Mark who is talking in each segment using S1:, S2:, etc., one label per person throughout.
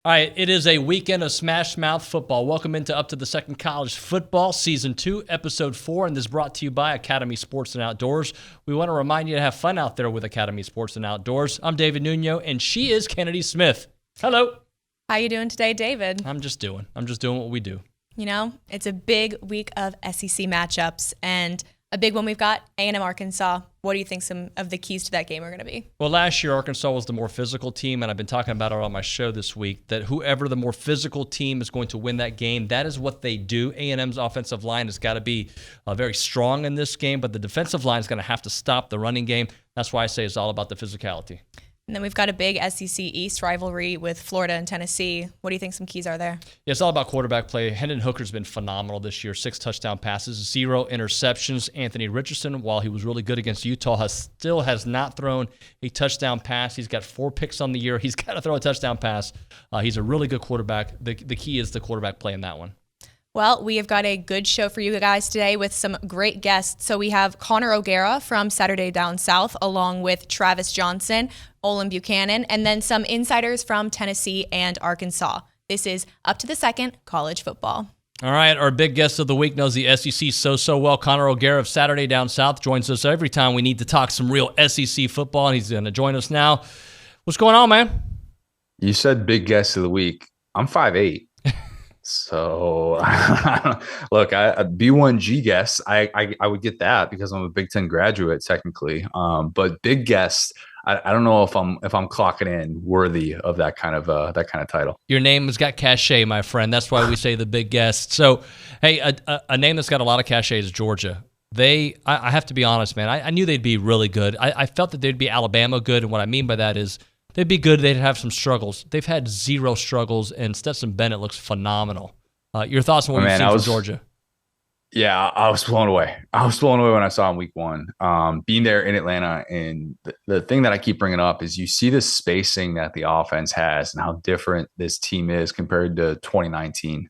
S1: All right, it is a weekend of Smash Mouth football. Welcome into Up to the Second College Football, Season 2, Episode 4, and this is brought to you by Academy Sports and Outdoors. We want to remind you to have fun out there with Academy Sports and Outdoors. I'm David Nuño, and she is Kennedy Smith. Hello.
S2: How you doing today, David?
S1: I'm just doing what we do.
S2: You know, it's a big week of SEC matchups, and a big one we've got, A&M Arkansas. What do you think some of the keys to that game are going to be?
S1: Well, last year, Arkansas was the more physical team, and I've been talking about it on my show this week, that whoever the more physical team is going to win that game, that is what they do. A&M's offensive line has got to be very strong in this game, but the defensive line is going to have to stop the running game. That's why I say it's all about the physicality.
S2: And then we've got a big SEC East rivalry with Florida and Tennessee. What do you think some keys are there? Yeah,
S1: it's all about quarterback play. Hendon Hooker's been phenomenal this year. 6 touchdown passes, 0 interceptions. Anthony Richardson, while he was really good against Utah, still has not thrown a touchdown pass. He's got 4 picks on the year. He's got to throw a touchdown pass. He's a really good quarterback. The key is the quarterback play in that one.
S2: Well, we have got a good show for you guys today with some great guests. So we have Connor O'Gara from Saturday Down South, along with Travis Johnson, Olin Buchanan, and then some insiders from Tennessee and Arkansas. This is Up to the Second College Football.
S1: All right, our big guest of the week knows the SEC so well. Connor O'Gara of Saturday Down South joins us every time we need to talk some real SEC football, and he's going to join us now. What's going on, man?
S3: You said big guest of the week. I'm 5'8". So, look, a B1G guest, I would get that because I'm a Big Ten graduate technically. But big guest, I don't know if I'm clocking in worthy of that kind of title.
S1: Your name has got cachet, my friend. That's why we say the big guest. So, hey, a name that's got a lot of cachet is Georgia. I have to be honest, man. I knew they'd be really good. I felt that they'd be Alabama good, and what I mean by that is they'd be good. They'd have some struggles. They've had 0 struggles, and Stetson Bennett looks phenomenal. Your thoughts on what you've seen from Georgia?
S3: Yeah, I was blown away. I was blown away when I saw him week 1. Being there in Atlanta, and the thing that I keep bringing up is you see the spacing that the offense has and how different this team is compared to 2019.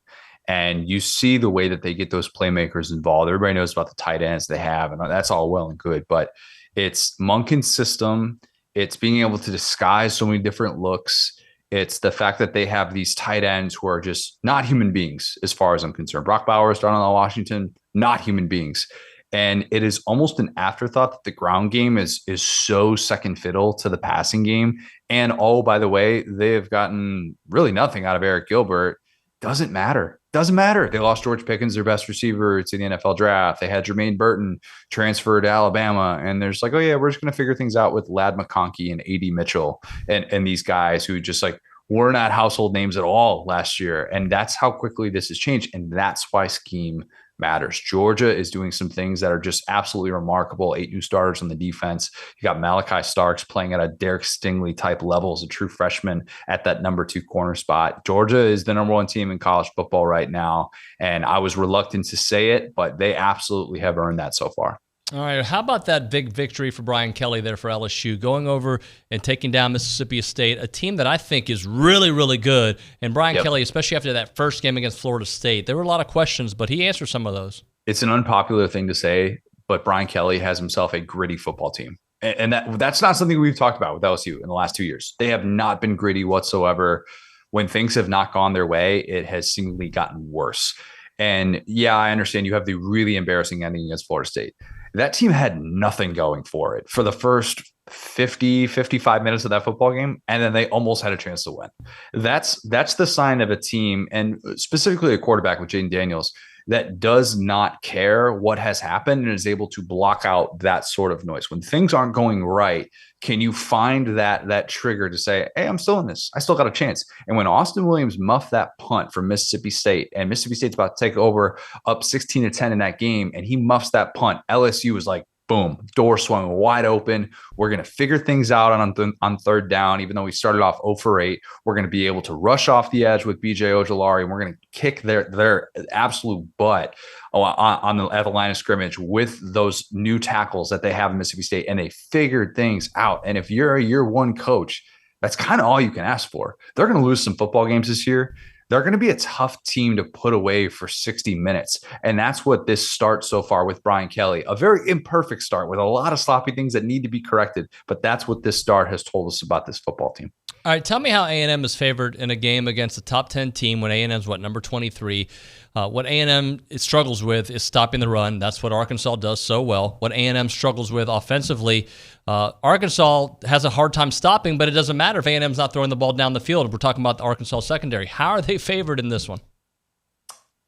S3: And you see the way that they get those playmakers involved. Everybody knows about the tight ends they have, and that's all well and good. But it's Monken's system. It's being able to disguise so many different looks. It's the fact that they have these tight ends who are just not human beings, as far as I'm concerned. Brock Bowers, Darnell Washington, not human beings. And it is almost an afterthought that the ground game is so second fiddle to the passing game. And oh, by the way, they have gotten really nothing out of Eric Gilbert. Doesn't matter. Doesn't matter. They lost George Pickens, their best receiver, to the NFL draft. They had Jermaine Burton transfer to Alabama. And they're just like, oh, yeah, we're just going to figure things out with Ladd McConkey and A.D. Mitchell and these guys who just like were not household names at all last year. And that's how quickly this has changed. And that's why scheme matters. Georgia is doing some things that are just absolutely remarkable. 8 new starters on the defense. You got Malachi Starks playing at a Derek Stingley type level as a true freshman at that number 2 corner spot. Georgia is the number 1 team in college football right now. And I was reluctant to say it, but they absolutely have earned that so far.
S1: All right, how about that big victory for Brian Kelly there for LSU, going over and taking down Mississippi State, a team that I think is really, really good. And Brian Kelly, especially after that first game against Florida State, there were a lot of questions, but he answered some of those.
S3: It's an unpopular thing to say, but Brian Kelly has himself a gritty football team. And that's not something we've talked about with LSU in the last 2 years. They have not been gritty whatsoever. When things have not gone their way, it has seemingly gotten worse. And yeah, I understand you have the really embarrassing ending against Florida State. That team had nothing going for it for the first 55 minutes of that football game, and then they almost had a chance to win. That's the sign of a team, and specifically a quarterback with Jaden Daniels, that does not care what has happened and is able to block out that sort of noise. When things aren't going right, can you find that trigger to say, hey, I'm still in this. I still got a chance. And when Austin Williams muffed that punt from Mississippi State, and Mississippi State's about to take over up 16-10 in that game, and he muffs that punt, LSU was like, boom, door swung wide open. We're going to figure things out on third down. Even though we started off 0 for 8, we're going to be able to rush off the edge with BJ Ojolari, and we're going to kick their absolute butt at the line of scrimmage with those new tackles that they have in Mississippi State. And they figured things out. And if you're a year 1 coach, that's kind of all you can ask for. They're going to lose some football games this year. They're going to be a tough team to put away for 60 minutes. And that's what this start so far with Brian Kelly, a very imperfect start with a lot of sloppy things that need to be corrected. But that's what this start has told us about this football team.
S1: All right, tell me how A&M is favored in a game against a top 10 team when A&M's number 23. What A&M struggles with is stopping the run. That's what Arkansas does so well. What A&M struggles with offensively, Arkansas has a hard time stopping, but it doesn't matter if A&M's not throwing the ball down the field. We're talking about the Arkansas secondary. How are they favored in this one?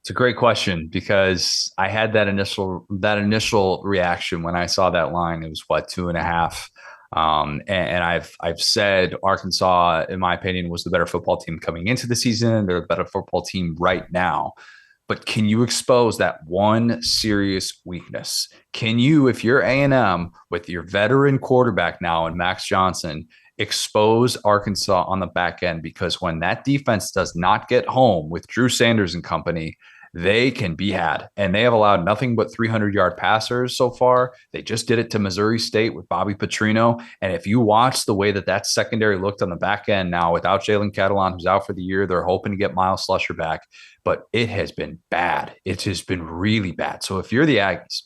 S3: It's a great question because I had that initial reaction when I saw that line. It was 2.5. And I've said Arkansas, in my opinion, was the better football team coming into the season. They're the better football team right now. But can you expose that one serious weakness? Can you, if you're A&M with your veteran quarterback now and Max Johnson, expose Arkansas on the back end? Because when that defense does not get home with Drew Sanders and company, they can be had. And they have allowed nothing but 300-yard passers so far. They just did it to Missouri State with Bobby Petrino. And if you watch the way that secondary looked on the back end now without Jalen Catalon, who's out for the year, they're hoping to get Miles Slusher back. But it has been bad. It has been really bad. So if you're the Aggies,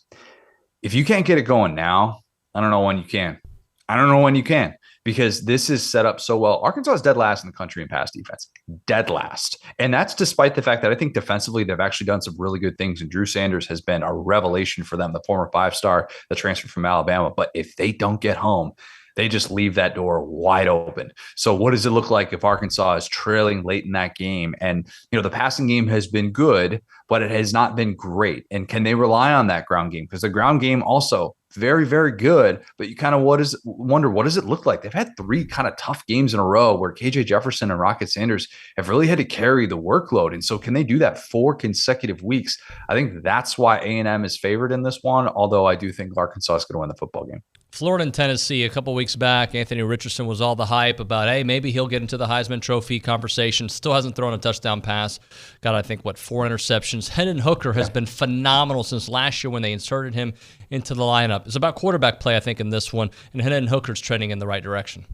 S3: if you can't get it going now, I don't know when you can. Because this is set up so well. Arkansas is dead last in the country in pass defense. Dead last. And that's despite the fact that I think defensively they've actually done some really good things. And Drew Sanders has been a revelation for them, the former 5-star that transferred from Alabama. But if they don't get home, they just leave that door wide open. So what does it look like if Arkansas is trailing late in that game? And, the passing game has been good, but it has not been great. And can they rely on that ground game? Because the ground game also very, very good, but you kind of wonder, what does it look like? They've had 3 kind of tough games in a row where KJ Jefferson and Rocket Sanders have really had to carry the workload. And so can they do that 4 consecutive weeks? I think that's why A&M is favored in this one, although I do think Arkansas is going to win the football game.
S1: Florida and Tennessee, a couple weeks back, Anthony Richardson was all the hype about, hey, maybe he'll get into the Heisman Trophy conversation. Still hasn't thrown a touchdown pass. Got, I think, 4 interceptions. Hendon Hooker has been phenomenal since last year when they inserted him into the lineup. It's about quarterback play, I think, in this one, and Hendon Hooker's trending in the right direction.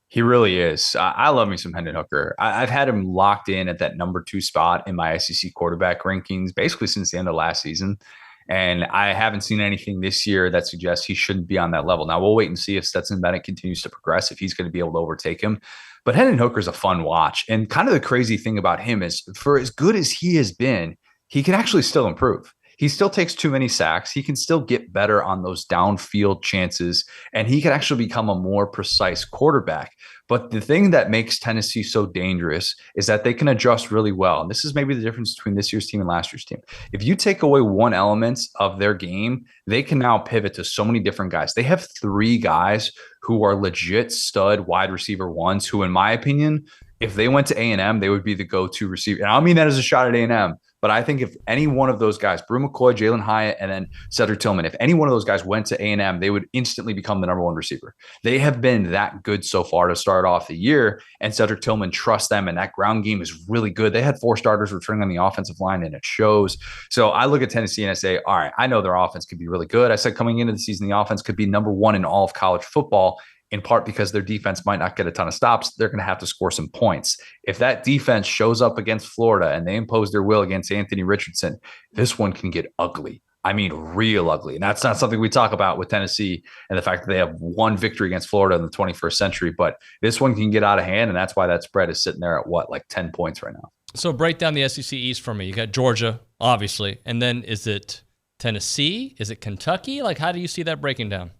S3: He really is. I love me some Hendon Hooker. I've had him locked in at that number 2 spot in my SEC quarterback rankings basically since the end of last season. And I haven't seen anything this year that suggests he shouldn't be on that level. Now, we'll wait and see if Stetson Bennett continues to progress, if he's going to be able to overtake him. But Hendon Hooker is a fun watch. And kind of the crazy thing about him is, for as good as he has been, he can actually still improve. He still takes too many sacks. He can still get better on those downfield chances, and he can actually become a more precise quarterback. But the thing that makes Tennessee so dangerous is that they can adjust really well. And this is maybe the difference between this year's team and last year's team. If you take away one element of their game, they can now pivot to so many different guys. They have 3 guys who are legit stud wide receiver ones who, in my opinion, if they went to A&M, they would be the go-to receiver. And I don't mean that as a shot at A&M, but I think if any one of those guys, Brew McCoy, Jalen Hyatt, and then Cedric Tillman, if any one of those guys went to A&M, they would instantly become the number 1 receiver. They have been that good so far to start off the year, and Cedric Tillman trusts them, and that ground game is really good. They had 4 starters returning on the offensive line, and it shows. So I look at Tennessee and I say, all right, I know their offense could be really good. I said coming into the season, the offense could be number 1 in all of college football, in part because their defense might not get a ton of stops. They're going to have to score some points. If that defense shows up against Florida and they impose their will against Anthony Richardson, this one can get ugly. I mean, real ugly. And that's not something we talk about with Tennessee and the fact that they have 1 victory against Florida in the 21st century. But this one can get out of hand, and that's why that spread is sitting there at 10 points right now.
S1: So break down the SEC East for me. You got Georgia, obviously. And then is it Tennessee? Is it Kentucky? How do you see that breaking down?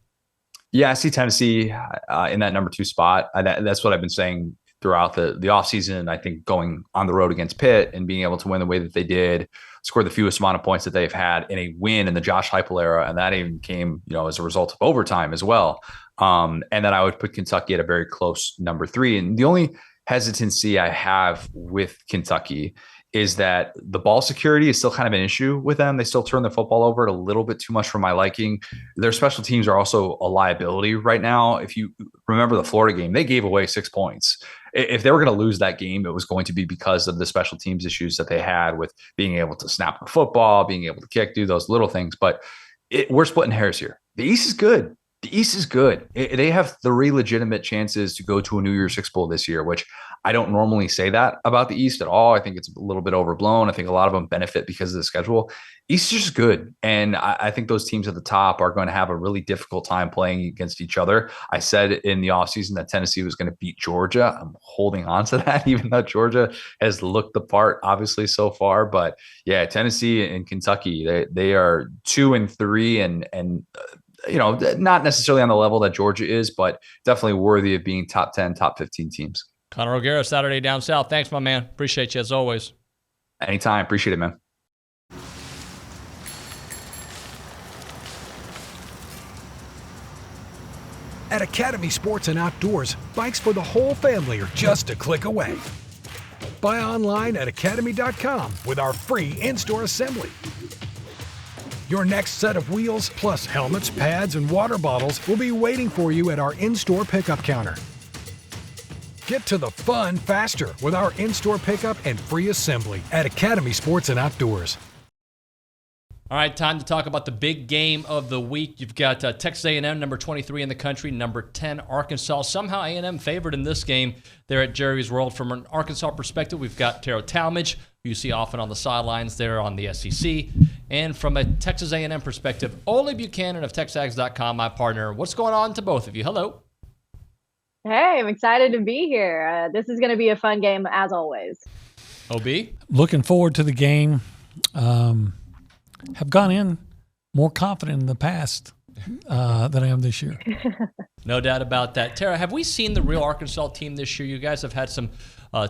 S3: Yeah, I see Tennessee in that number 2 spot. That's what I've been saying throughout the offseason. I think going on the road against Pitt and being able to win the way that they did, score the fewest amount of points that they've had in a win in the Josh Heupel era, and that even came, as a result of overtime as well. And then I would put Kentucky at a very close number 3. And the only hesitancy I have with Kentucky is that the ball security is still kind of an issue with them. They still turn the football over a little bit too much for my liking. Their special teams are also a liability right now. If you remember the Florida game, they gave away 6 points. If they were going to lose that game, it was going to be because of the special teams issues that they had with being able to snap the football, being able to kick, do those little things. But we're splitting hairs here. The East is good. The East is good. They have 3 legitimate chances to go to a New Year's Six Bowl this year, which I don't normally say that about the East at all. I think it's a little bit overblown. I think a lot of them benefit because of the schedule. East is just good. And I think those teams at the top are going to have a really difficult time playing against each other. I said in the offseason that Tennessee was going to beat Georgia. I'm holding on to that, even though Georgia has looked the part, obviously, so far. But yeah, Tennessee and Kentucky, they are 2 and 3 and not necessarily on the level that Georgia is, but definitely worthy of being top 10, top 15 teams.
S1: Connor O'Gara, Saturday Down South. Thanks, my man. Appreciate you as always.
S3: Anytime. Appreciate it, man.
S4: At Academy Sports and Outdoors, bikes for the whole family are just a click away. Buy online at academy.com with our free in-store assembly. Your next set of wheels, plus helmets, pads, and water bottles will be waiting for you at our in-store pickup counter. Get to the fun faster with our in-store pickup and free assembly at Academy Sports and Outdoors.
S1: All right, time to talk about the big game of the week. You've got Texas A&M, number 23 in the country, number 10, Arkansas. Somehow A&M favored in this game there at Jerry's World. From an Arkansas perspective, we've got Tera Talmadge, who you see often on the sidelines there on the SEC. And from a Texas A&M perspective, Olin Buchanan of TexAgs.com, my partner. What's going on to both of you? Hello.
S5: Hey, I'm excited to be here. This is going to be a fun game, as always.
S1: OB?
S6: Looking forward to the game. Have gone in more confident in the past than I am this year.
S1: No doubt about that. Tera, have we seen the real Arkansas team this year? You guys have had some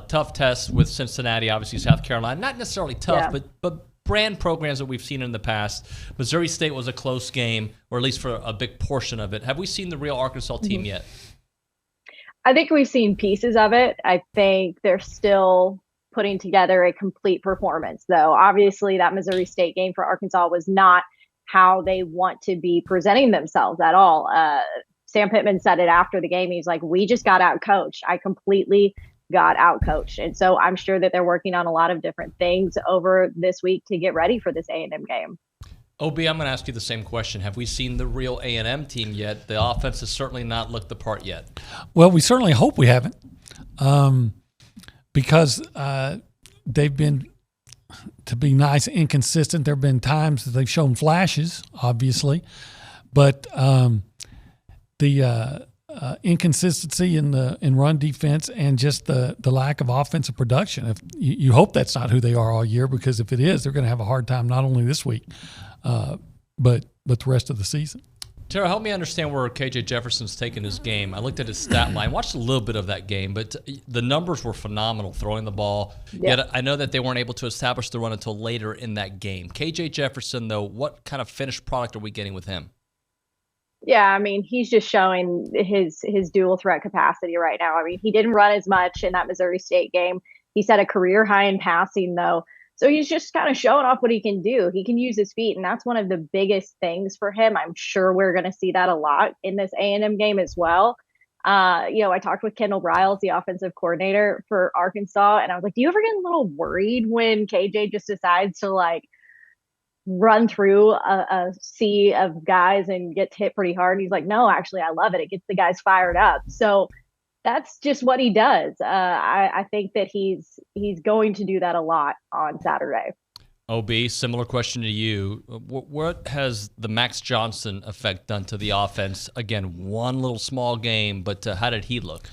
S1: tough tests with Cincinnati, obviously South Carolina. Not necessarily tough, but brand programs that we've seen in the past. Missouri State was a close game, or at least for a big portion of it. Have we seen the real Arkansas team yet?
S5: I think we've seen pieces of it. I think they're still putting together a complete performance, though. Obviously, that Missouri State game for Arkansas was not how they want to be presenting themselves at all. Sam Pittman said it after the game. He's like, we just got out-coached. I completely got out-coached. And so I'm sure that they're working on a lot of different things over this week to get ready for this A&M game.
S1: OB, I'm going to ask you the same question. Have we seen the real A&M team yet? The offense has certainly not looked the part yet.
S6: Well, we certainly hope we haven't. Because they've been, to be nice, inconsistent. There have been times that they've shown flashes, obviously, but the inconsistency in run defense and just the lack of offensive production. If you hope that's not who they are all year, because if it is, they're going to have a hard time not only this week, but the rest of the season.
S1: Tera, help me understand where KJ Jefferson's taken his game. I looked at his stat line, watched a little bit of that game, but the numbers were phenomenal throwing the ball.
S5: Yeah.
S1: Yet I know that they weren't able to establish the run until later in that game. KJ Jefferson, though, what kind of finished product are we getting with him?
S5: Yeah, I mean, he's just showing his dual threat capacity right now. I mean, he didn't run as much in that Missouri State game. He set a career high in passing, though. So he's just kind of showing off what he can do. He can use his feet, and that's one of the biggest things for him. I'm sure we're going to see that a lot in this A&M game as well. I talked with Kendall Briles, the offensive coordinator for Arkansas, and I was like, do you ever get a little worried when KJ just decides to, run through a sea of guys and gets hit pretty hard? And he's like, no, actually, I love it. It gets the guys fired up. So that's just what he does. I think that he's going to do that a lot on Saturday.
S1: OB, similar question to you. What has the Max Johnson effect done to the offense? Again, one little small game, but how did he look?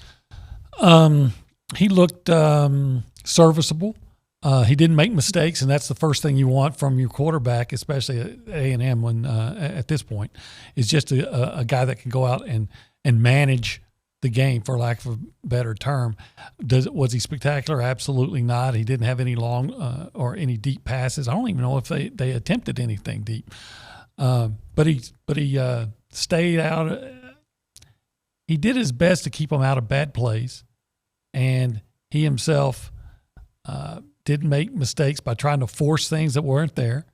S6: He looked serviceable. He didn't make mistakes, and that's the first thing you want from your quarterback, especially at A&M when at this point, is just a guy that can go out and manage the game, for lack of a better term. Was he spectacular? Absolutely not. He didn't have any long or any deep passes. I don't even know if they attempted anything deep. But he stayed out. He did his best to keep them out of bad plays, and he himself didn't make mistakes by trying to force things that weren't there.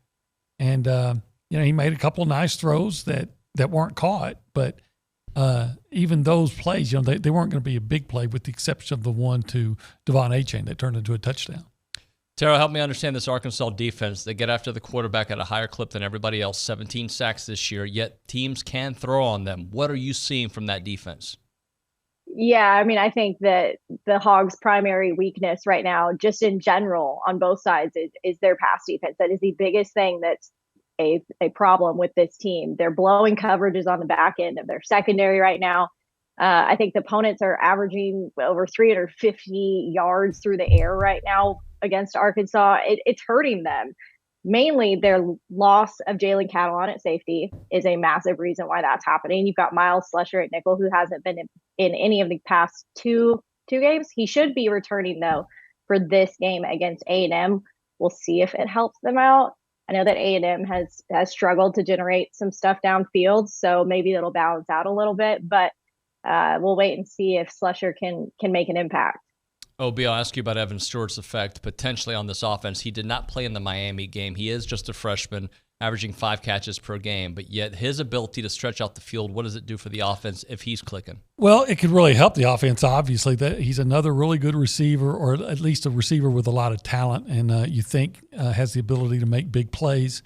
S6: And he made a couple of nice throws that weren't caught, but even those plays, they weren't going to be a big play, with the exception of the one to Devon Achane that turned into a touchdown.
S1: Tara, help me understand this Arkansas defense. They get after the quarterback at a higher clip than everybody else, 17 sacks this year, yet teams can throw on them. What are you seeing from that defense?
S5: Yeah, I mean, I think that the Hogs' primary weakness right now, just in general on both sides, is their pass defense. That is the biggest thing that's a problem with this team. They're blowing coverages on the back end of their secondary right now. I think the opponents are averaging over 350 yards through the air right now against Arkansas. It's hurting them. Mainly their loss of Jalen Catalon at safety is a massive reason why that's happening. You've got Miles Slusher at nickel, who hasn't been in any of the past two games. He should be returning, though, for this game against A&M. We'll see if it helps them out. I know that A&M has struggled to generate some stuff downfield, so maybe it'll balance out a little bit. But we'll wait and see if Slusher can make an impact.
S1: OB, I'll ask you about Evan Stewart's effect potentially on this offense. He did not play in the Miami game. He is just a freshman, averaging 5 catches per game, but yet his ability to stretch out the field, what does it do for the offense if he's clicking?
S6: Well, it could really help the offense, obviously. That he's another really good receiver, or at least a receiver with a lot of talent, and you think has the ability to make big plays.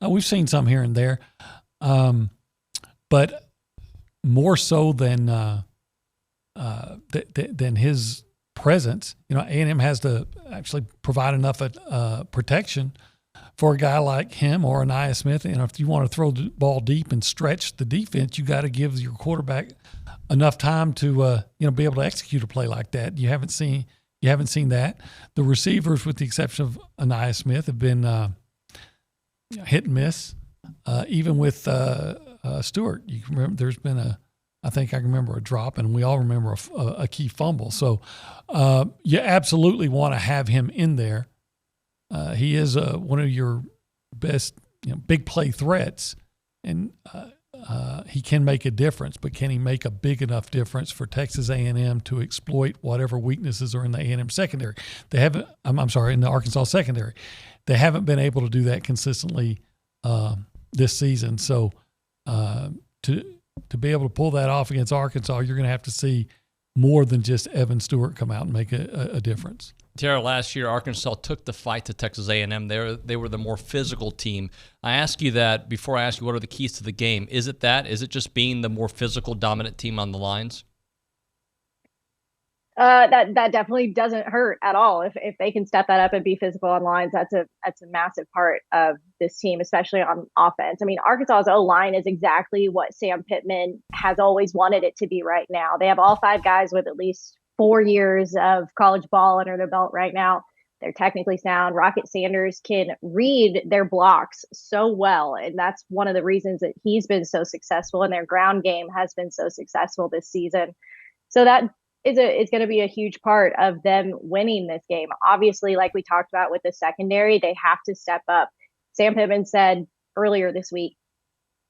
S6: We've seen some here and there, but more so than his presence, A&M has to actually provide enough protection for a guy like him or Anaya Smith. If you want to throw the ball deep and stretch the defense, you got to give your quarterback enough time to be able to execute a play like that. You haven't seen that. The receivers, with the exception of Anaya Smith, have been hit and miss. Even with Stewart, you can remember there's been I think I remember a drop, and we all remember a key fumble. So you absolutely want to have him in there. He is one of your best big play threats, and he can make a difference. But can he make a big enough difference for Texas A&M to exploit whatever weaknesses are in the A&M secondary? They haven't. I'm sorry, in the Arkansas secondary, they haven't been able to do that consistently this season. So to be able to pull that off against Arkansas, you're going to have to see more than just Evan Stewart come out and make a difference.
S1: Tara, last year Arkansas took the fight to Texas A&M. They were the more physical team. I ask you that before I ask you what are the keys to the game. Is it that? Is it just being the more physical, dominant team on the lines?
S5: That definitely doesn't hurt at all. If they can step that up and be physical on lines, that's a massive part of this team, especially on offense. I mean, Arkansas's O-line is exactly what Sam Pittman has always wanted it to be right now. They have all 5 guys with at least 4 years of college ball under their belt right now. They're technically sound. Rocket Sanders can read their blocks so well, and that's one of the reasons that he's been so successful, and their ground game has been so successful this season. So that it's going to be a huge part of them winning this game. Obviously, like we talked about with the secondary, they have to step up. Sam Pittman said earlier this week,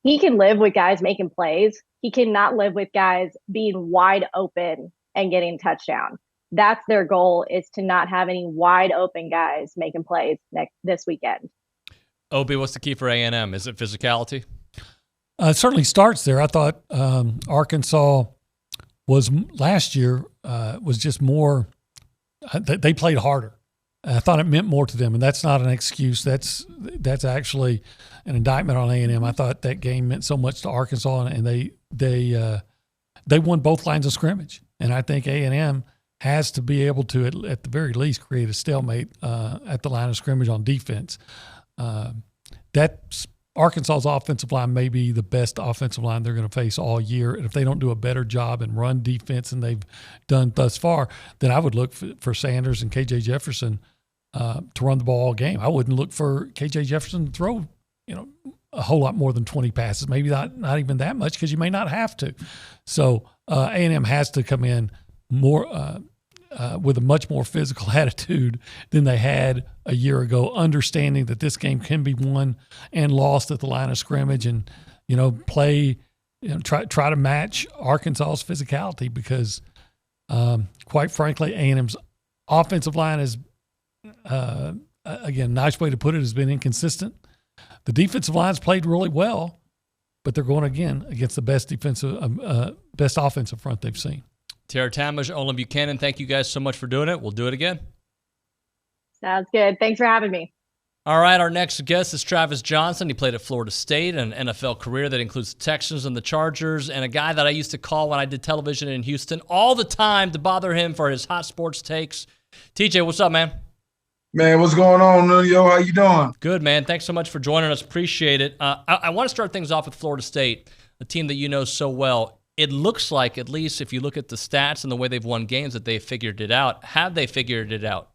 S5: he can live with guys making plays. He cannot live with guys being wide open and getting a touchdown. That's their goal, is to not have any wide open guys making plays this weekend.
S1: OB, what's the key for A&M? Is it physicality?
S6: It certainly starts there. I thought Arkansas was last year was just more they played harder. I thought it meant more to them, and that's not an excuse. That's actually an indictment on A&M. I thought that game meant so much to Arkansas, and they won both lines of scrimmage. And I think A&M has to be able to, at the very least, create a stalemate at the line of scrimmage on defense. That's Arkansas's offensive line may be the best offensive line they're going to face all year. And if they don't do a better job in run defense than they've done thus far, then I would look for Sanders and KJ Jefferson to run the ball all game. I wouldn't look for KJ Jefferson to throw, a whole lot more than 20 passes, maybe not even that much, because you may not have to. So A&M has to come in more with a much more physical attitude than they had a year ago, understanding that this game can be won and lost at the line of scrimmage, and play, try to match Arkansas's physicality, because quite frankly, A&M's offensive line is again, nice way to put it, has been inconsistent. The defensive line's played really well, but they're going again against the best offensive front they've seen.
S1: Tera Talmadge, Olin Buchanan, thank you guys so much for doing it. We'll do it again.
S5: Sounds good. Thanks for having me.
S1: All right, our next guest is Travis Johnson. He played at Florida State, an NFL career that includes the Texans and the Chargers, and a guy that I used to call when I did television in Houston all the time to bother him for his hot sports takes. TJ, what's up, man?
S7: Man, what's going on, Nuño? How you doing?
S1: Good, man. Thanks so much for joining us. Appreciate it. I want to start things off with Florida State, a team that you know so well. It looks like, at least if you look at the stats and the way they've won games, that they've figured it out. Have they figured it out?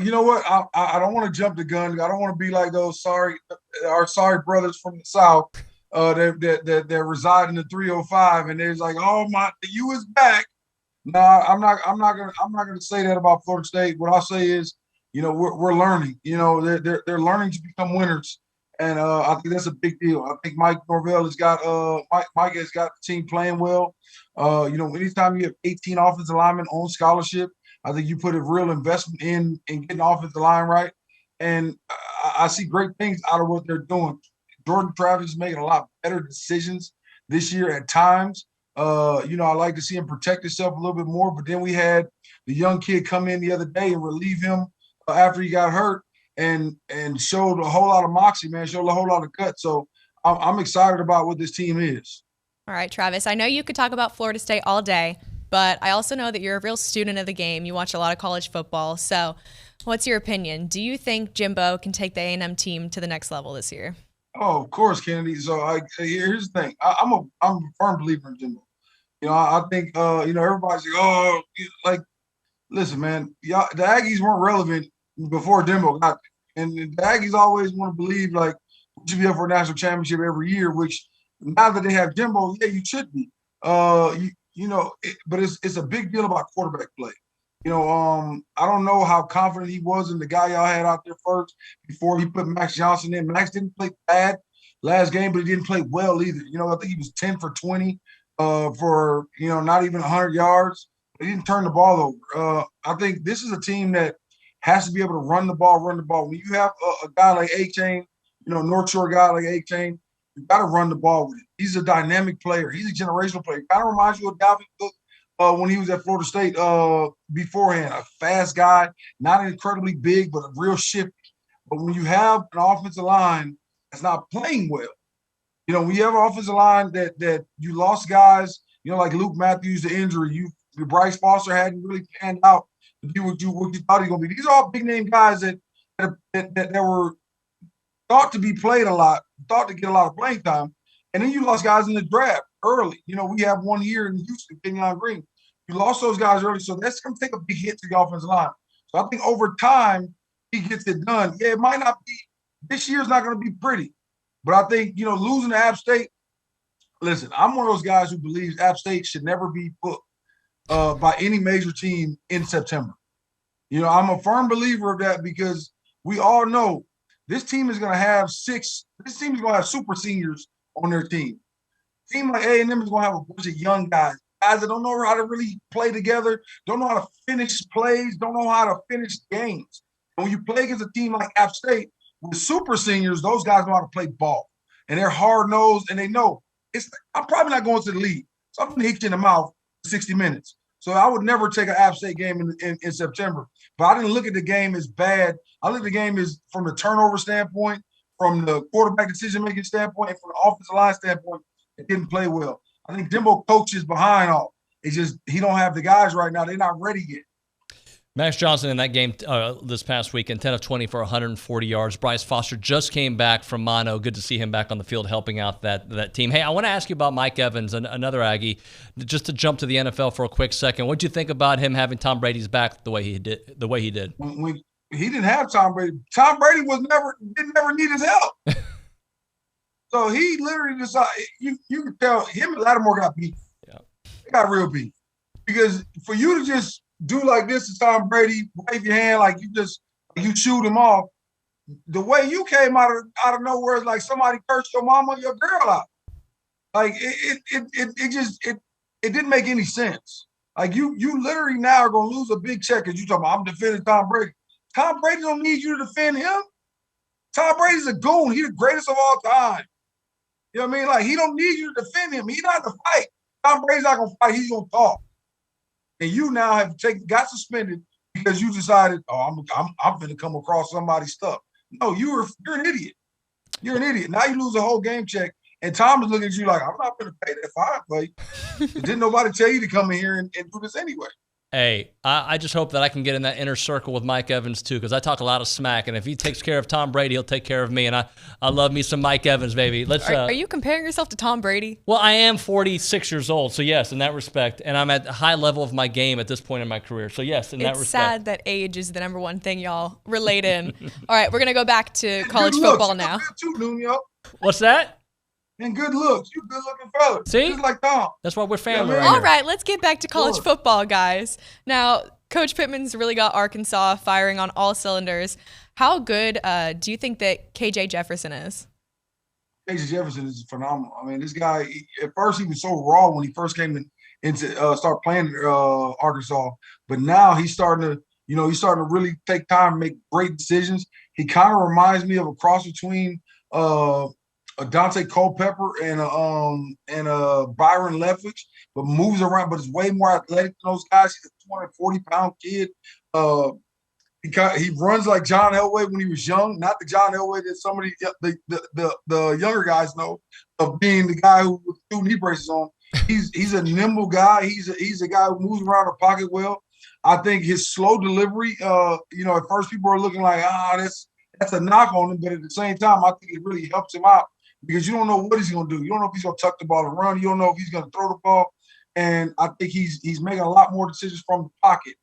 S7: You know what? I don't want to jump the gun. I don't want to be like those sorry brothers from the South that reside in the 305, and they're like, "Oh my, the U is back." No, I'm not gonna say that about Florida State. What I'll say is, we're learning. They're learning to become winners, and I think that's a big deal. I think Mike Norvell has got Mike has got the team playing well. Anytime you have 18 offensive linemen on scholarship, I think you put a real investment in getting offensive line right, and I see great things out of what they're doing. Jordan Travis is making a lot better decisions this year at times. I like to see him protect himself a little bit more, but then we had the young kid come in the other day and relieve him after he got hurt and showed a whole lot of moxie, man, showed a whole lot of guts. So I'm excited about what this team is.
S2: All right, Travis, I know you could talk about Florida State all day, but I also know that you're a real student of the game. You watch a lot of college football. So what's your opinion? Do you think Jimbo can take the A&M team to the next level this year?
S7: Oh, of course, Kennedy. So here's the thing. I'm a firm believer in Jimbo. I think, everybody's like, listen, man, the Aggies weren't relevant before Jimbo got there. And the Aggies always want to believe, like, we should be up for a national championship every year, which now that they have Jimbo, yeah, you should be. But it's a big deal about quarterback play. I don't know how confident he was in the guy y'all had out there first before he put Max Johnson in. Max didn't play bad last game, but he didn't play well either. I think he was 10 for 20 for not even 100 yards. He didn't turn the ball over. I think this is a team that has to be able to run the ball. When you have a guy like A-Chain, North Shore guy like A-Chain, you got to run the ball with him. He's a dynamic player. He's a generational player. Kind of reminds you of Dalvin Cook when he was at Florida State beforehand. A fast guy, not incredibly big, but a real shifty. But when you have an offensive line that's not playing well, when you have an offensive line that you lost guys, like Luke Matthews, the injury, Bryce Foster hadn't really panned out to be what you thought he was going to be. These are all big-name guys that were thought to be played a lot, thought to get a lot of playing time. And then you lost guys in the draft early. We have one here in Houston, Kenyon Green. You lost those guys early, so that's going to take a big hit to the offensive line. So I think over time, he gets it done. Yeah, it might not be – this year's not going to be pretty. But I think, losing to App State – listen, I'm one of those guys who believes App State should never be booked by any major team in September. I'm a firm believer of that because we all know this team is going to have super seniors on their team. A team like A&M is going to have a bunch of young guys that don't know how to really play together, don't know how to finish plays, don't know how to finish games. And when you play against a team like App State with super seniors, those guys know how to play ball. And they're hard-nosed, and they know I'm probably not going to the league. So I'm going to hit you in the mouth for 60 minutes. So I would never take an App State game in September. But I didn't look at the game as bad. I look at the game as from the turnover standpoint, from the quarterback decision-making standpoint, and from the offensive line standpoint, it didn't play well. I think Jimbo coaches behind all. It's just he don't have the guys right now. They're not ready yet.
S1: Max Johnson in that game this past weekend, 10 of 20 for 140 yards. Bryce Foster just came back from mono. Good to see him back on the field helping out that team. Hey, I want to ask you about Mike Evans, another Aggie. Just to jump to the NFL for a quick second, what do you think about him having Tom Brady's back the way he did?
S7: When he didn't have Tom Brady. Tom Brady didn't never need his help. So he literally decided. You could tell him and Lattimore got beat. Yeah, they got real beat because for you to just do like this to Tom Brady, wave your hand like you shoot him off. The way you came out of nowhere is like somebody cursed your mama, your girl out. Like it didn't make any sense. Like you literally now are gonna lose a big check because you talking about I'm defending Tom Brady. Tom Brady don't need you to defend him. Tom Brady's a goon. He's the greatest of all time. You know what I mean? Like he don't need you to defend him. He's not to fight. Tom Brady's not gonna fight. He's gonna talk. And you now have got suspended because you decided, I'm going to come across somebody's stuff. No, you're an idiot. You're an idiot. Now you lose a whole game check, and Tom is looking at you like, I'm not going to pay that fine for you. Didn't nobody tell you to come in here and do this anyway?
S1: Hey, I just hope that I can get in that inner circle with Mike Evans, too, because I talk a lot of smack, and if he takes care of Tom Brady, he'll take care of me, and I love me some Mike Evans, baby.
S2: Are you comparing yourself to Tom Brady?
S1: Well, I am 46 years old, so yes, in that respect, and I'm at a high level of my game at this point in my career, so yes, in that respect.
S2: It's sad that age is the number one thing y'all relate in. All right, we're going to go back to college football now.
S7: Too, Nuño.
S1: What's that?
S7: And good looks. You good-looking fella.
S1: See?
S7: Just like Tom.
S1: That's why we're family.
S7: Yeah,
S2: All right, let's get back to college football, guys. Now, Coach Pittman's really got Arkansas firing on all cylinders. How good do you think that KJ Jefferson is?
S7: KJ Jefferson is phenomenal. I mean, this guy, at first he was so raw when he first came into start playing Arkansas, but now he's starting to really take time and make great decisions. He kind of reminds me of a cross between Dante Culpepper and Byron Leftwich, but moves around, but is way more athletic than those guys. He's a 240-pound kid. He runs like John Elway when he was young, not the John Elway that some of the younger guys know of being the guy who with 2 knee braces on. He's a nimble guy. He's a guy who moves around the pocket well. I think his slow delivery, at first people are looking like, that's a knock on him, but at the same time, I think it really helps him out because you don't know what he's going to do. You don't know if he's going to tuck the ball and run. You don't know if he's going to throw the ball. And I think he's making a lot more decisions from the pocket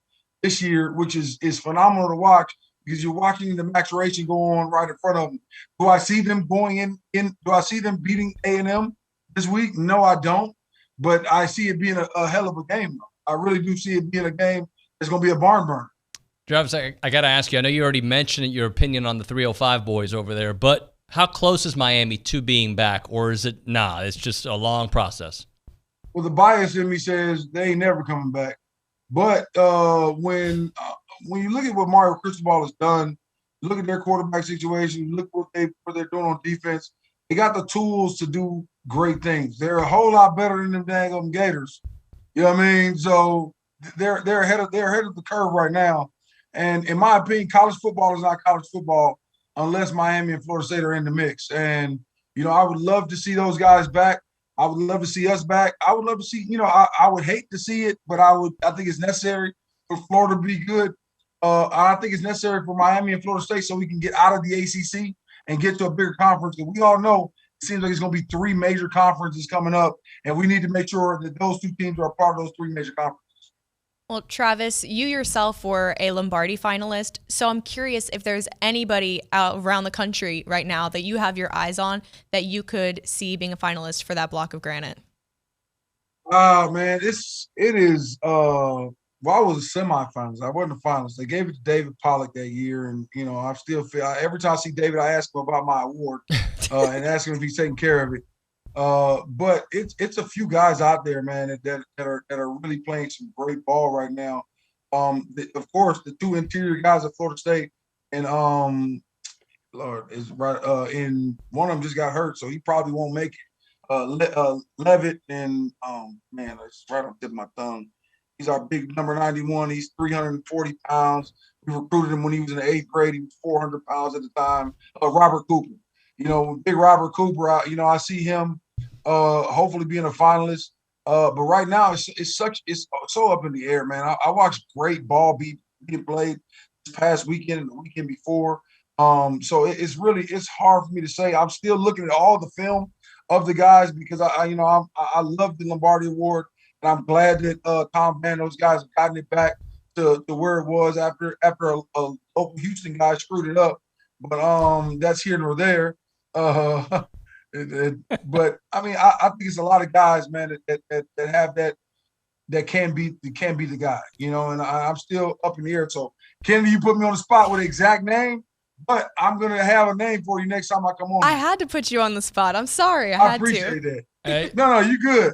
S7: this year, which is phenomenal to watch because you're watching the maturation go on right in front of them. Do I see them going in? Do I see them beating A&M this week? No, I don't. But I see it being a hell of a game. I really do see it being a game that's going to be a barn burner.
S1: Travis, I got to ask you, I know you already mentioned your opinion on the 305 boys over there, but how close is Miami to being back, or is it it's just a long process?
S7: Well, the bias in me says they ain't never coming back. But when you look at what Mario Cristobal has done, look at their quarterback situation, look what they're doing on defense, they got the tools to do great things. They're a whole lot better than them dang Gators. You know what I mean? So they're ahead of the curve right now. And in my opinion, college football is not college football unless Miami and Florida State are in the mix. And, I would love to see those guys back. I would love to see us back. I would love to see, I would hate to see it, but I think it's necessary for Florida to be good. I think it's necessary for Miami and Florida State so we can get out of the ACC and get to a bigger conference. And we all know it seems like it's going to be 3 major conferences coming up, and we need to make sure that those 2 teams are a part of those 3 major conferences.
S2: Well, Travis, you yourself were a Lombardi finalist, so I'm curious if there's anybody out around the country right now that you have your eyes on that you could see being a finalist for that block of granite.
S7: Man, it is. Well, I was a semifinalist. I wasn't a finalist. They gave it to David Pollock that year, and I still feel every time I see David, I ask him about my award and ask him if he's taking care of it. But it's a few guys out there, man, that are really playing some great ball right now. Of course, the 2 interior guys at Florida State, and Lord is right. And one of them just got hurt, so he probably won't make it. Levitt and man, it's right on the tip of my tongue. He's our big number 91. He's 340 pounds. We recruited him when he was in the 8th grade. He was 400 pounds at the time. Robert Cooper. Big Robert Cooper. I see him hopefully being a finalist. But right now, it's so up in the air, man. I watched great ball being played this past weekend and the weekend before. So it's hard for me to say. I'm still looking at all the film of the guys because I love the Lombardi Award, and I'm glad that Tom Van, those guys have gotten it back to where it was after a local Houston guy screwed it up. But that's here nor there. But I mean, I think it's a lot of guys, man, that have that can be the guy, and I'm still up in the air. So Kennedy, you put me on the spot with the exact name, but I'm gonna have a name for you next time I come on.
S2: I had to put you on the spot. I'm sorry. I
S7: appreciate
S2: to.
S7: that.
S1: Hey.
S7: No, you good.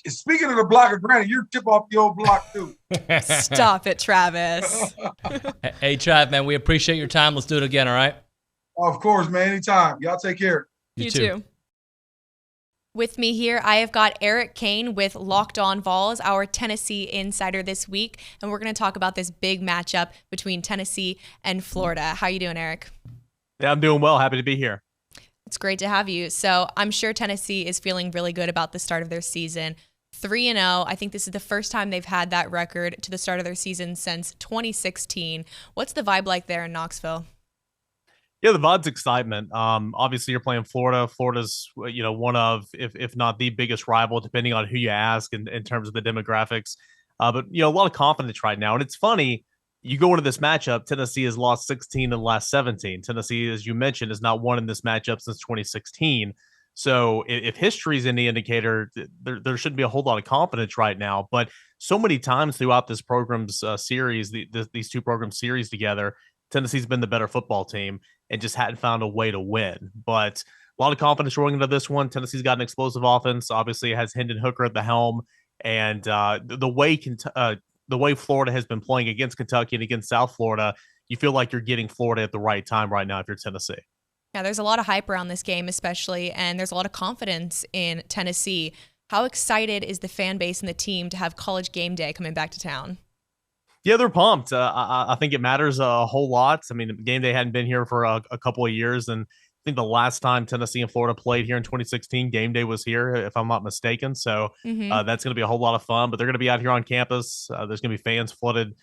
S7: Speaking of the block of granite, you're tip off the old block too.
S2: Stop it, Travis.
S1: Hey, Trav, man, we appreciate your time. Let's do it again, all right?
S7: Of course, man. Anytime. Y'all take care.
S2: You too. With me here, I have got Eric Cain with Locked On Vols, our Tennessee insider this week, and we're going to talk about this big matchup between Tennessee and Florida. How you doing, Eric?
S8: Yeah, I'm doing well. Happy to be here.
S2: It's great to have you. So I'm sure Tennessee is feeling really good about the start of their season. 3-0. I think this is the first time they've had that record to the start of their season since 2016. What's the vibe like there in Knoxville?
S8: Yeah, the vibe's excitement. Obviously, you're playing Florida. Florida's, one of, if not the biggest rival, depending on who you ask in terms of the demographics. But a lot of confidence right now. And it's funny, you go into this matchup, Tennessee has lost 16 in the last 17. Tennessee, as you mentioned, has not won in this matchup since 2016. So if history is any indicator, there shouldn't be a whole lot of confidence right now. But so many times throughout this program's series, these two programs series together, Tennessee's been the better football team and just hadn't found a way to win. But a lot of confidence rolling into this one. Tennessee's got an explosive offense. Obviously, it has Hendon Hooker at the helm. And the way Florida has been playing against Kentucky and against South Florida, you feel like you're getting Florida at the right time right now if you're Tennessee.
S2: Yeah, there's a lot of hype around this game, especially, and there's a lot of confidence in Tennessee. How excited is the fan base and the team to have College Game Day coming back to town?
S8: Yeah, they're pumped. I think it matters a whole lot. I mean, Game Day hadn't been here for a couple of years, and I think the last time Tennessee and Florida played here in 2016, Game Day was here, if I'm not mistaken. So that's going to be a whole lot of fun. But they're going to be out here on campus. There's going to be fans flooded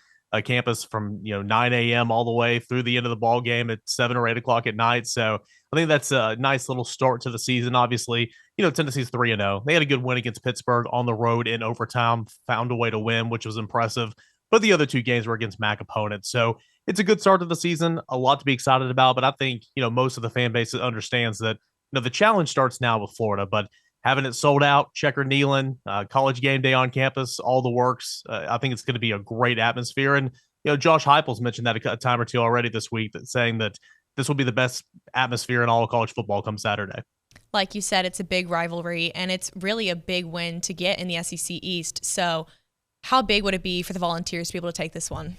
S8: campus from 9 a.m. all the way through the end of the ball game at 7 or 8 o'clock at night. So I think that's a nice little start to the season. Obviously, Tennessee's 3-0. They had a good win against Pittsburgh on the road in overtime, found a way to win, which was impressive. But the other two games were against MAC opponents. So it's a good start to the season, a lot to be excited about. But I think, most of the fan base understands that, the challenge starts now with Florida. But having it sold out, checker kneeling, College Game Day on campus, all the works, I think it's going to be a great atmosphere. And, Josh Heupel's mentioned that a time or two already this week, saying that this will be the best atmosphere in all of college football come Saturday.
S2: Like you said, it's a big rivalry, and it's really a big win to get in the SEC East. So how big would it be for the Volunteers to be able to take this one?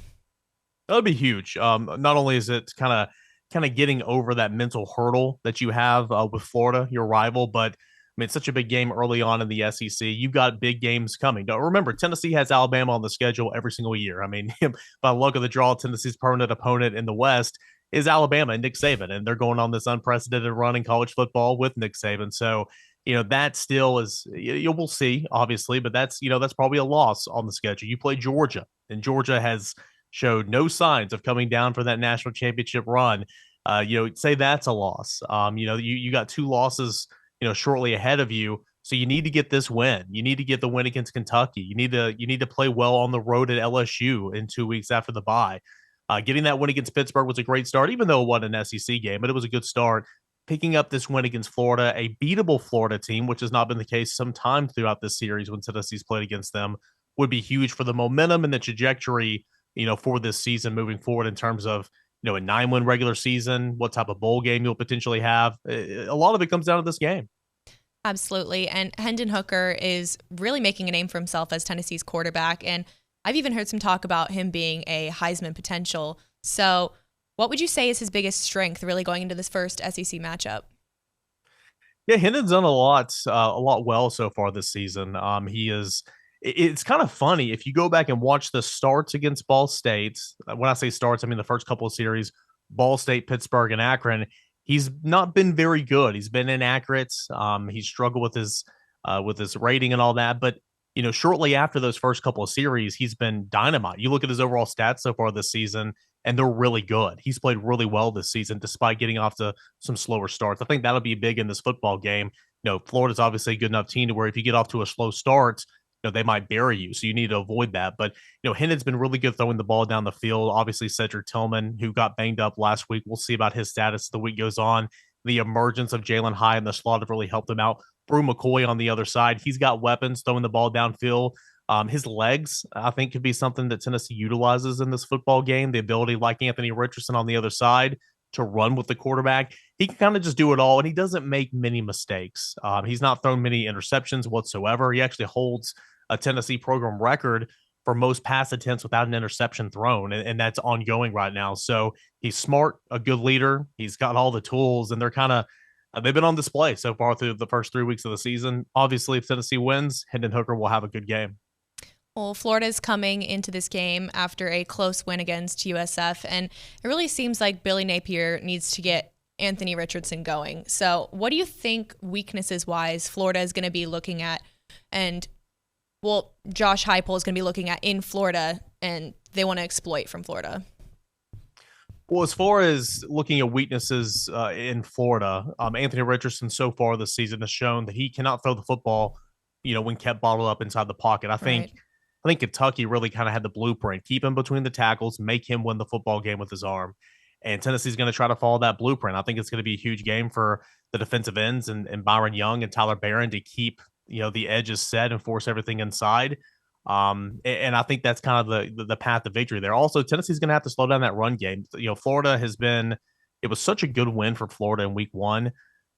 S8: That would be huge. Not only is it kind of getting over that mental hurdle that you have with Florida, your rival, but I mean, it's such a big game early on in the SEC. You've got big games coming. Don't remember, Tennessee has Alabama on the schedule every single year. I mean, by luck of the draw, Tennessee's permanent opponent in the West is Alabama and Nick Saban, and they're going on this unprecedented run in college football with Nick Saban. So that still is, we'll see, obviously, but that's probably a loss on the schedule. You play Georgia, and Georgia has showed no signs of coming down for that national championship run. Say that's a loss. You got two losses, shortly ahead of you. So you need to get this win. You need to get the win against Kentucky. You need to play well on the road at LSU in 2 weeks after the bye. Getting that win against Pittsburgh was a great start, even though it wasn't an SEC game, but it was a good start. Picking up this win against Florida, a beatable Florida team, which has not been the case sometime throughout this series when Tennessee's played against them, would be huge for the momentum and the trajectory, for this season moving forward in terms of, a 9-win regular season, what type of bowl game you'll potentially have. A lot of it comes down to this game.
S2: Absolutely. And Hendon Hooker is really making a name for himself as Tennessee's quarterback. And I've even heard some talk about him being a Heisman potential. So what would you say is his biggest strength really going into this first SEC matchup?
S8: Yeah, Hendon's done a lot well so far this season. It's kind of funny if you go back and watch the starts against Ball State. When I say starts, I mean the first couple of series, Ball State, Pittsburgh, and Akron. He's not been very good. He's been inaccurate. He's struggled with his rating and all that. But shortly after those first couple of series, he's been dynamite. You look at his overall stats so far this season, and they're really good. He's played really well this season, despite getting off to some slower starts. I think that'll be big in this football game. Florida's obviously a good enough team to where if you get off to a slow start, they might bury you. So you need to avoid that. But, Hendon's been really good throwing the ball down the field. Obviously, Cedric Tillman, who got banged up last week. We'll see about his status as the week goes on. The emergence of Jalen High in the slot have really helped him out. Brew McCoy on the other side. He's got weapons throwing the ball downfield. His legs, I think, could be something that Tennessee utilizes in this football game. The ability, like Anthony Richardson on the other side, to run with the quarterback. He can kind of just do it all, and he doesn't make many mistakes. He's not thrown many interceptions whatsoever. He actually holds a Tennessee program record for most pass attempts without an interception thrown, and that's ongoing right now. So he's smart, a good leader. He's got all the tools, and they're kind of they've been on display so far through the first 3 weeks of the season. Obviously, if Tennessee wins, Hendon Hooker will have a good game.
S2: Well, Florida's coming into this game after a close win against USF, and it really seems like Billy Napier needs to get Anthony Richardson going. So what do you think weaknesses-wise Florida is going to be looking at, and, well, Josh Heupel is going to be looking at in Florida, and they want to exploit from Florida?
S8: Well, as far as looking at weaknesses in Florida, Anthony Richardson so far this season has shown that he cannot throw the football, when kept bottled up inside the pocket. I think Kentucky really kind of had the blueprint: keep him between the tackles, make him win the football game with his arm. And Tennessee's going to try to follow that blueprint. I think it's going to be a huge game for the defensive ends and Byron Young and Tyler Barron to keep, the edges set and force everything inside. And I think that's kind of the path to victory there. Also, Tennessee's going to have to slow down that run game. Florida it was such a good win for Florida in week 1.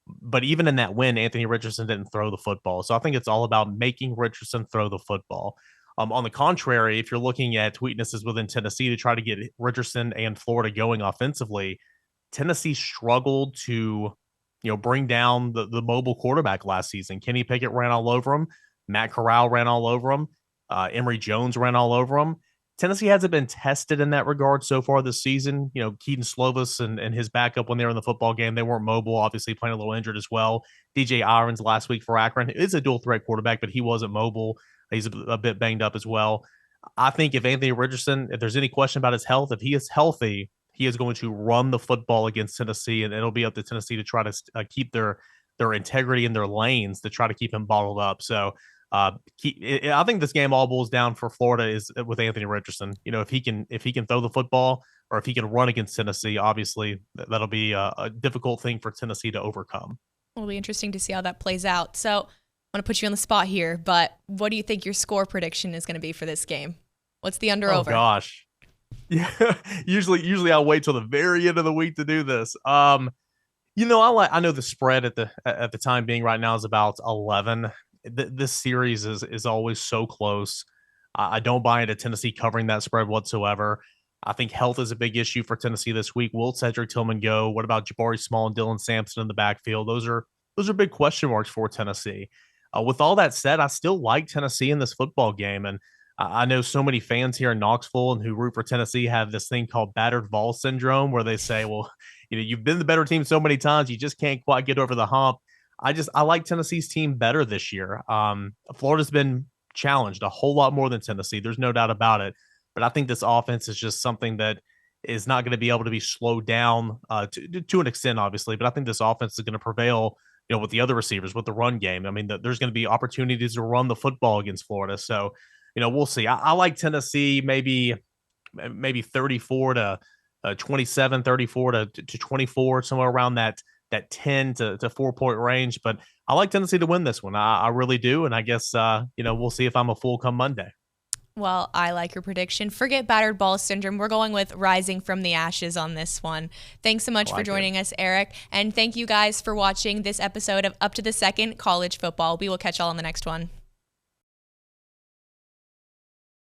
S8: But even in that win, Anthony Richardson didn't throw the football. So I think it's all about making Richardson throw the football. On the contrary, if you're looking at weaknesses within Tennessee to try to get Richardson and Florida going offensively, Tennessee struggled to, bring down the mobile quarterback last season. Kenny Pickett ran all over him. Matt Corral ran all over him. Emory Jones ran all over him. Tennessee hasn't been tested in that regard so far this season. Keaton Slovis and his backup when they were in the football game, they weren't mobile, obviously playing a little injured as well. DJ Irons last week for Akron is a dual threat quarterback, but he wasn't mobile. He's a bit banged up as well. I think if Anthony Richardson, if there's any question about his health, if he is healthy, he is going to run the football against Tennessee, and it'll be up to Tennessee to try to keep their integrity in their lanes to try to keep him bottled up. So I think this game all boils down for Florida is with Anthony Richardson. If he can throw the football or if he can run against Tennessee, obviously that'll be a difficult thing for Tennessee to overcome.
S2: It'll be interesting to see how that plays out. So I want to put you on the spot here, but what do you think your score prediction is going to be for this game? What's the under-over?
S8: Oh, gosh. Yeah, usually I'll wait till the very end of the week to do this. I know the spread at the time being right now is about 11. This series is always so close. I don't buy into Tennessee covering that spread whatsoever. I think health is a big issue for Tennessee this week. Will Cedric Tillman go? What about Jabari Small and Dylan Sampson in the backfield? Those are big question marks for Tennessee. With all that said, I still like Tennessee in this football game. And I know so many fans here in Knoxville and who root for Tennessee have this thing called battered Vols syndrome, where they say, well, you've been the better team so many times, you just can't quite get over the hump. I like Tennessee's team better this year. Florida's been challenged a whole lot more than Tennessee. There's no doubt about it. But I think this offense is just something that is not going to be able to be slowed down to an extent, obviously. But I think this offense is going to prevail, with the other receivers, with the run game. I mean, there's going to be opportunities to run the football against Florida. So, we'll see. I like Tennessee maybe 34 to 27, 34 to 24, somewhere around that 10 to 4-point range. But I like Tennessee to win this one. I really do. And I guess, we'll see if I'm a fool come Monday.
S2: Well, I like your prediction. Forget battered ball syndrome. We're going with rising from the ashes on this one. Thanks so much for joining us, Eric. And thank you guys for watching this episode of Up to the Second College Football. We will catch y'all on the next one.